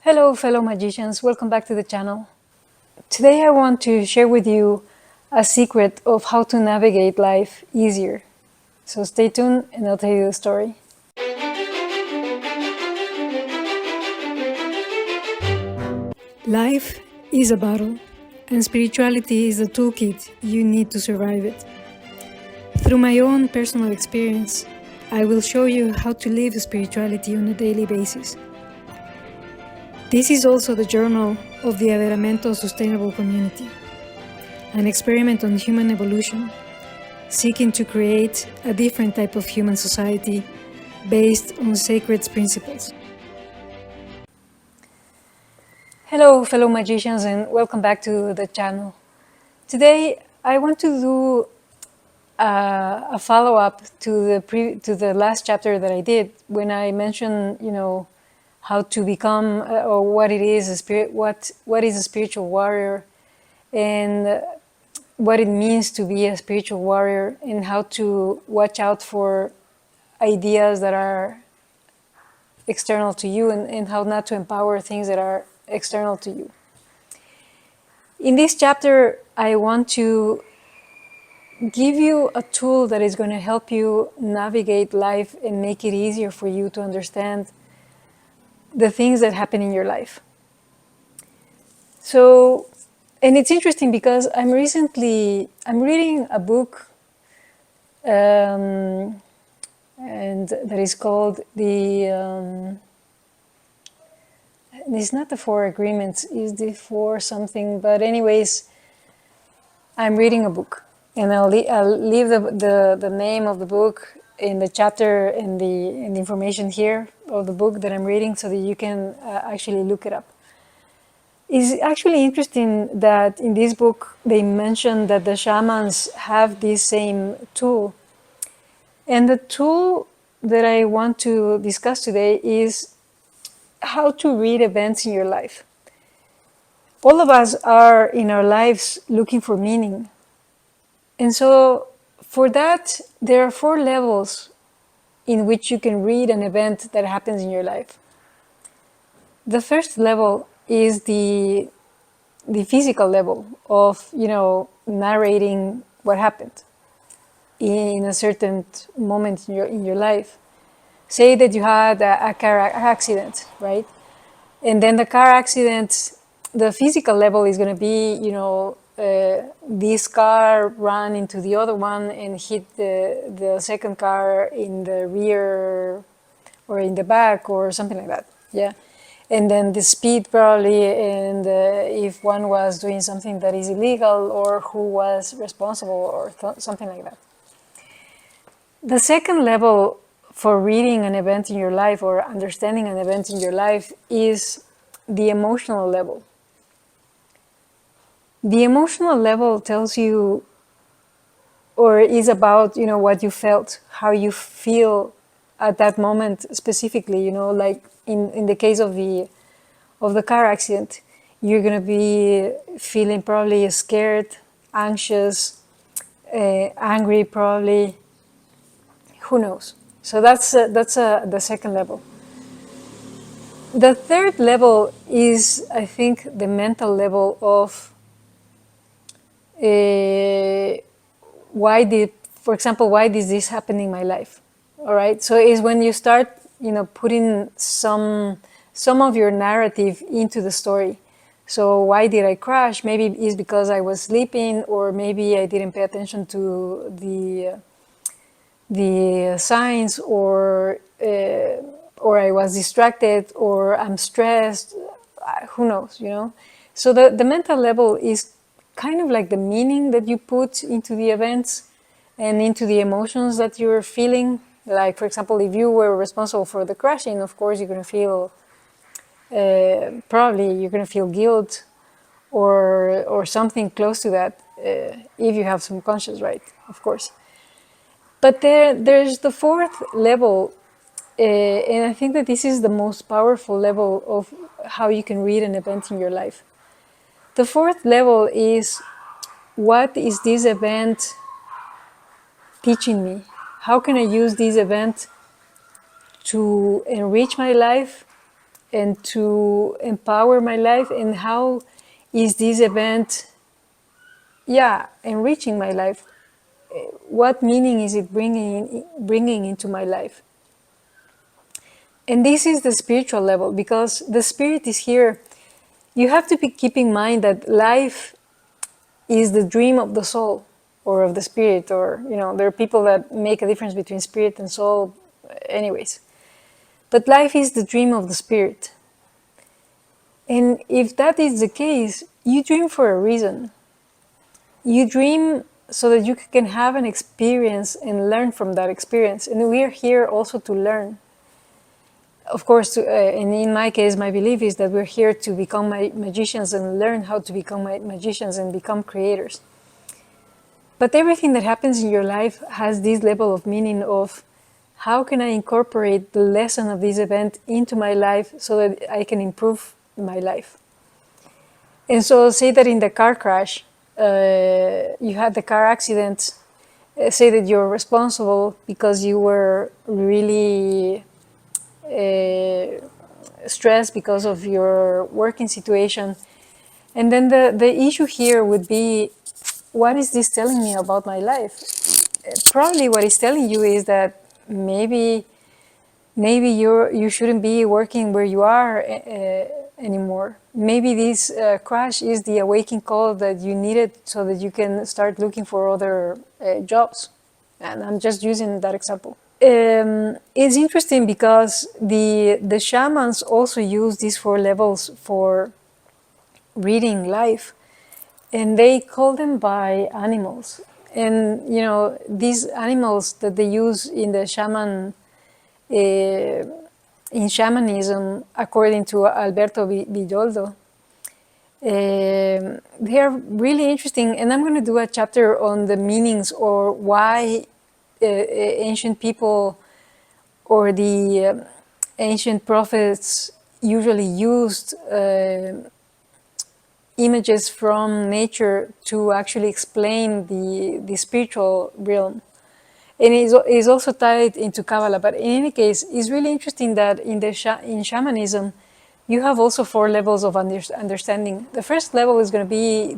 Hello, fellow magicians. Welcome back to the channel. Today I want to share with you a secret of how to navigate life easier. So stay tuned and I'll tell you the story. Life is a battle, and spirituality is the toolkit you need to survive it. Through my own personal experience, I will show you how to live spirituality on a daily basis. This is also the journal of the Averamento Sustainable Community, an experiment on human evolution, seeking to create a different type of human society based on sacred principles. Hello, fellow magicians, and welcome back to the channel. Today, I want to do a follow-up to the last chapter that I did when I mentioned, how to become or what it is a spirit, what is a spiritual warrior, and what it means to be a spiritual warrior, and how to watch out for ideas that are external to you, and how not to empower things that are external to you. In this chapter, I want to give you a tool that is going to help you navigate life and make it easier for you to understand the things that happen in your life. So, and it's interesting because I'm reading a book and that is called it's not the Four Agreements, it's the Four something, but anyways, I'm reading a book, and I'll leave the name of the book in the chapter and the information here of the book that I'm reading so that you can actually look it up. It's actually interesting that in this book they mention that the shamans have this same tool. And the tool that I want to discuss today is how to read events in your life. All of us are in our lives looking for meaning. And so for that, there are 4 levels in which you can read an event that happens in your life. The first level is the physical level of, narrating what happened in a certain moment in your life. Say that you had a car accident, right? And then the car accident, the physical level is going to be, this car ran into the other one and hit the second car in the rear or in the back or something like that. Yeah. And then the speed probably, and if one was doing something that is illegal or who was responsible or something like that. The second level for reading an event in your life or understanding an event in your life is the emotional level. The emotional level tells you, or is about, what you felt, how you feel at that moment specifically, like in the case of the car accident, you're going to be feeling probably scared, anxious, angry probably, who knows. So that's the second level. The third level is, I think, the mental level of for example, why did this happen in my life? All right. So it's when you start, putting some of your narrative into the story. So why did I crash? Maybe it's because I was sleeping, or maybe I didn't pay attention to the signs, or I was distracted, or I'm stressed. Who knows? So the mental level is kind of like the meaning that you put into the events and into the emotions that you're feeling. Like, for example, if you were responsible for the crashing, of course you're going to feel probably you're going to feel guilt or something close to that, if you have some conscience, right? Of course. But there's the fourth level, and I think that this is the most powerful level of how you can read an event in your life. The fourth level is, what is this event teaching me? How can I use this event to enrich my life and to empower my life, and how is this event, enriching my life? What meaning is it bringing into my life? And this is the spiritual level, because the spirit is here. You have to keep in mind that life is the dream of the soul or of the spirit, or, there are people that make a difference between spirit and soul, anyways. But life is the dream of the spirit. And if that is the case, you dream for a reason. You dream so that you can have an experience and learn from that experience. And we are here also to learn. Of course, and in my case, my belief is that we're here to become magicians and learn how to become magicians and become creators. But everything that happens in your life has this level of meaning of, how can I incorporate the lesson of this event into my life so that I can improve my life? And so say that in the car crash, you had the car accident, say that you're responsible because you were really stressed because of your working situation. And then the issue here would be, what is this telling me about my life? Probably what it's telling you is that maybe you shouldn't be working where you are anymore. Maybe this crash is the awakening call that you needed so that you can start looking for other jobs. And I'm just using that example. It's interesting because the shamans also use these 4 levels for reading life, and they call them by animals. And these animals that they use in the in shamanism, according to Alberto Villoldo, they are really interesting. And I'm going to do a chapter on the meanings, or why ancient people or the ancient prophets usually used images from nature to actually explain the spiritual realm. And it is also tied into Kabbalah. But in any case, it's really interesting that in shamanism, you have also 4 levels of understanding. The first level is going to be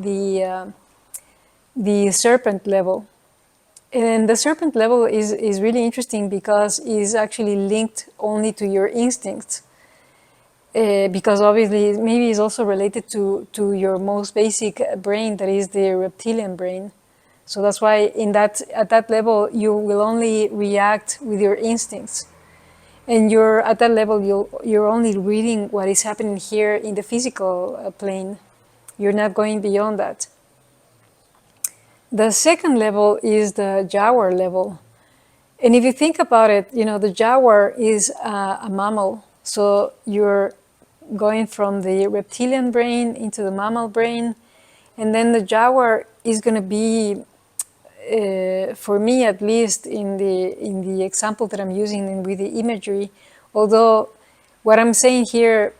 the serpent level. And the serpent level is really interesting because it's actually linked only to your instincts. Because obviously, maybe it's also related to your most basic brain, that is the reptilian brain. So that's why at that level, you will only react with your instincts. And at that level, you're only reading what is happening here in the physical plane. You're not going beyond that. The second level is the jaguar level. And if you think about it, the jaguar is a mammal. So you're going from the reptilian brain into the mammal brain. And then the jaguar is going to be, for me at least, in the example that I'm using with the imagery, although what I'm saying here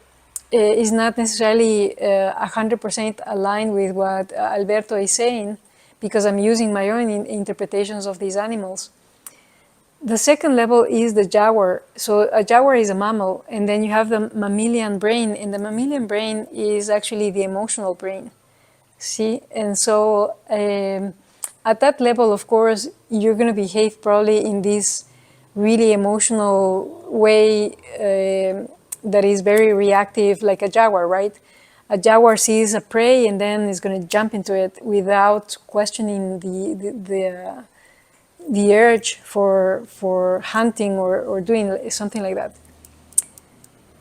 is not necessarily 100% aligned with what Alberto is saying, because I'm using my own interpretations of these animals. The second level is the jaguar. So a jaguar is a mammal, and then you have the mammalian brain, and the mammalian brain is actually the emotional brain. See? And so at that level, of course, you're going to behave probably in this really emotional way that is very reactive, like a jaguar, right? A jaguar sees a prey and then is going to jump into it without questioning the urge for hunting or doing something like that.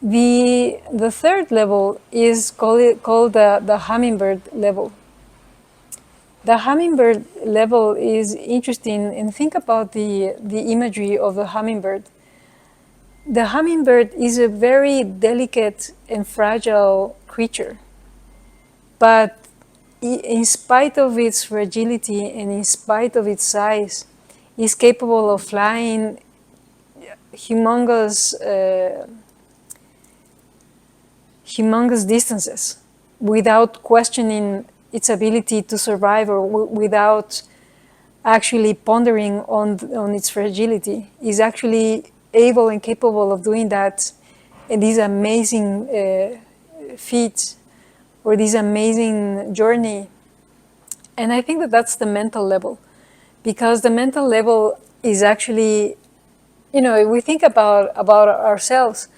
The third level is called the hummingbird level. The hummingbird level is interesting, and think about the imagery of the hummingbird. The hummingbird is a very delicate and fragile creature, but in spite of its fragility and in spite of its size, is capable of flying humongous distances without questioning its ability to survive, or without actually pondering on its fragility. Is actually able and capable of doing that these amazing feats or this amazing journey. And I think that that's the mental level, because the mental level is actually, if we think about ourselves,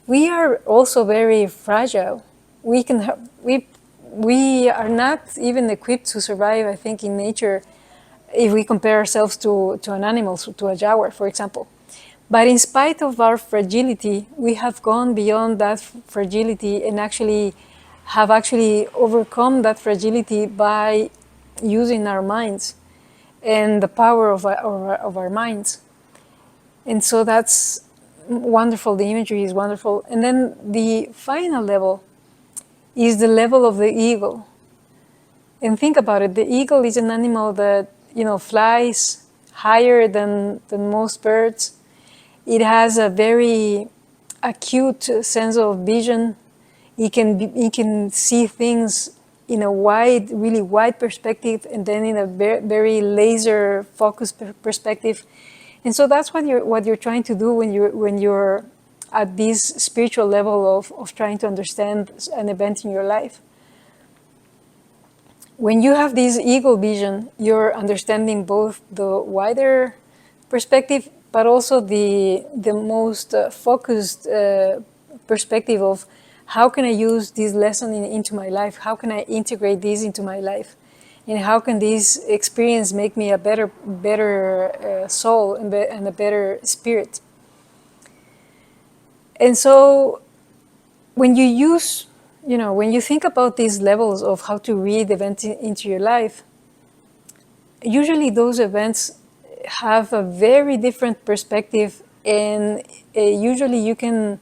we are also very fragile. We can we are not even equipped to survive, I think, in nature, if we compare ourselves to an animal, so to a jaguar, for example. But in spite of our fragility, we have gone beyond that fragility and have actually overcome that fragility by using our minds and the power of our minds. And so that's wonderful. The imagery is wonderful. And then the final level is the level of the eagle. And think about it. The eagle is an animal that, flies higher than most birds. It has a very acute sense of vision. It can see things in a really wide perspective, and then in a very laser focused perspective. And so that's what you're trying to do when you're at this spiritual level of trying to understand an event in your life. When you have this eagle vision, you're understanding both the wider perspective, but also the most focused perspective of how can I use this lesson into my life? How can I integrate this into my life? And how can this experience make me a better soul and a better spirit? And so when when you think about these levels of how to read events into your life, usually those events have a very different perspective, and usually you can,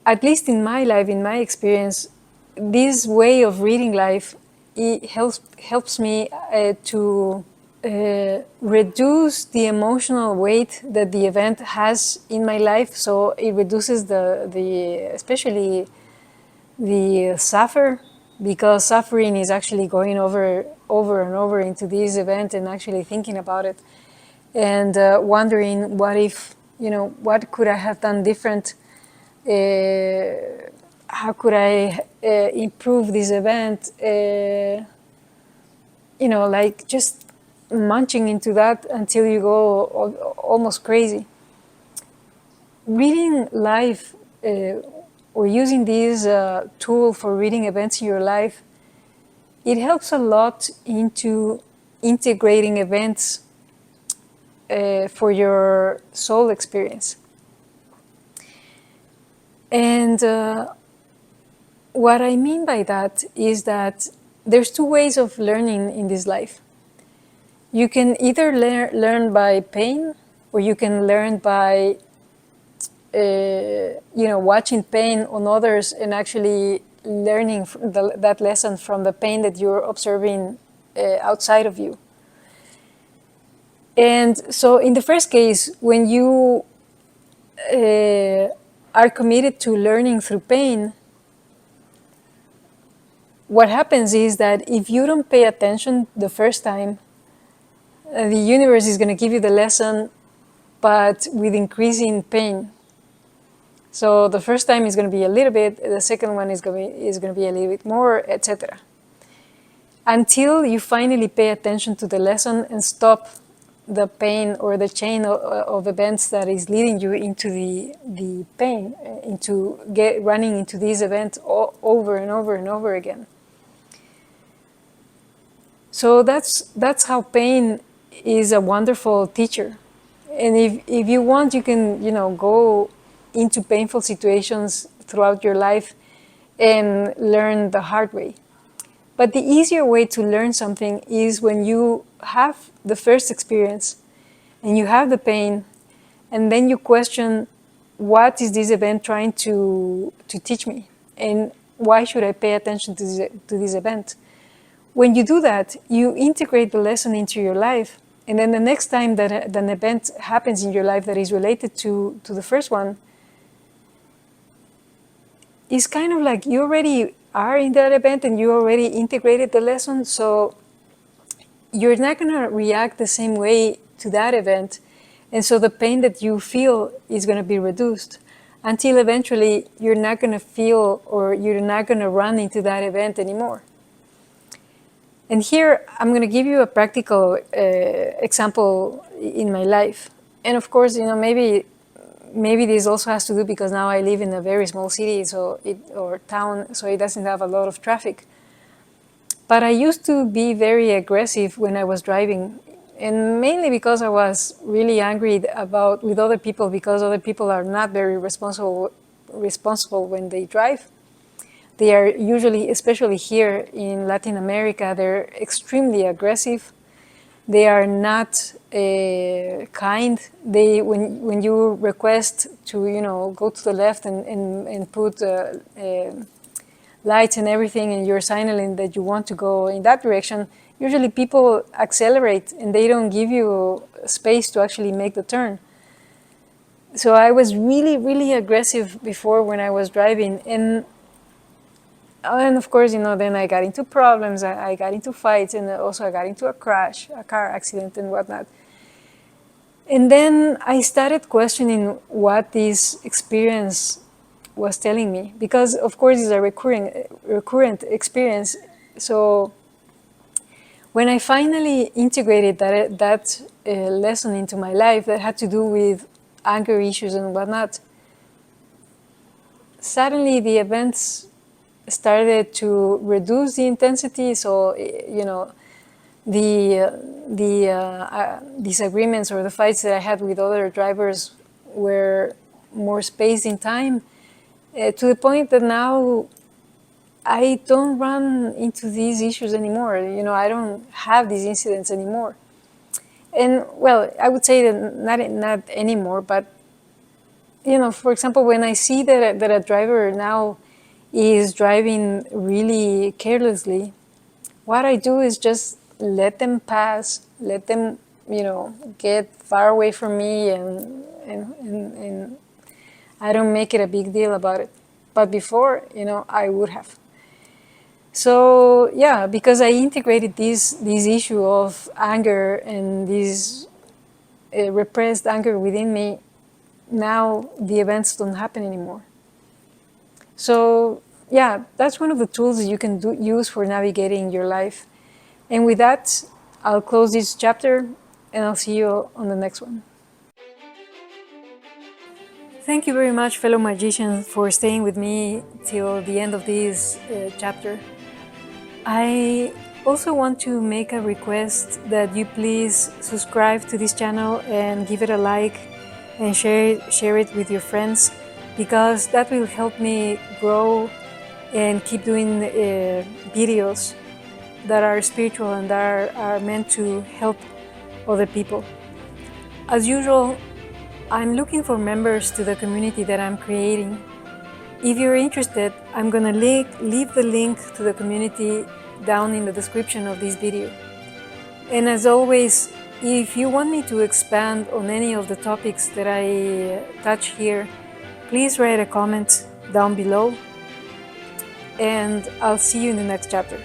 at least in my life, in my experience, this way of reading life, it helps me to reduce the emotional weight that the event has in my life. So it reduces especially the suffer, because suffering is actually going over and over into this event and actually thinking about it and wondering what could I have done different, how could I improve this event, like just munching into that until you go almost crazy. Reading life or using this tool for reading events in your life, it helps a lot into integrating events for your soul experience. And what I mean by that is that there's two ways of learning in this life. You can either learn by pain, or you can learn by watching pain on others and actually learning that lesson from the pain that you're observing outside of you. And so in the first case, when you are committed to learning through pain, what happens is that if you don't pay attention the first time, the universe is going to give you the lesson, but with increasing pain. So the first time is going to be a little bit, the second one is going to be a little bit more, etc. Until you finally pay attention to the lesson and stop the pain or the chain of events that is leading you into the pain, into running into these events over and over and over again. So that's how pain is a wonderful teacher. And if you want, you can go into painful situations throughout your life and learn the hard way. But the easier way to learn something is when you have the first experience and you have the pain, and then you question, what is this event trying to teach me? And why should I pay attention to this event? When you do that, you integrate the lesson into your life. And then the next time that an event happens in your life that is related to the first one, it's kind of like you already are in that event and you already integrated the lesson. So you're not going to react the same way to that event. And so the pain that you feel is going to be reduced. until eventually you're not going to feel, or you're not going to run into that event anymore. And here I'm going to give you a practical example in my life. And of course, maybe this also has to do because now I live in a very small city, or town, so it doesn't have a lot of traffic. But I used to be very aggressive when I was driving, and mainly because I was really angry with other people, because other people are not very responsible when they drive. They are usually, especially here in Latin America, they're extremely aggressive. They are not kind. When you request to go to the left and put lights and everything, and you're signaling that you want to go in that direction, usually people accelerate and they don't give you space to actually make the turn. So I was really, really aggressive before when I was driving, and of course, then I got into problems, I got into fights, and also I got into a car accident and whatnot. And then I started questioning what this experience was telling me, because of course it's a recurrent experience. So when I finally integrated that lesson into my life that had to do with anger issues and whatnot, suddenly the events started to reduce the intensity. So the disagreements or the fights that I had with other drivers were more spaced in time, to the point that now I don't run into these issues anymore. I don't have these incidents anymore. And well, I would say that not anymore, but for example, when I see that a driver now is driving really carelessly, what I do is just let them pass, let them, get far away from me, and I don't make it a big deal about it. But before, I would have. So yeah, because I integrated this issue of anger and this repressed anger within me, now the events don't happen anymore. So yeah, that's one of the tools that you can use for navigating your life. And with that, I'll close this chapter and I'll see you on the next one. Thank you very much, fellow magicians, for staying with me till the end of this chapter. I also want to make a request that you please subscribe to this channel and give it a like and share it with your friends, because that will help me grow and keep doing videos that are spiritual and that are meant to help other people. As usual, I'm looking for members to the community that I'm creating. If you're interested, I'm gonna leave the link to the community down in the description of this video. And as always, if you want me to expand on any of the topics that I touch here, please write a comment down below, and I'll see you in the next chapter.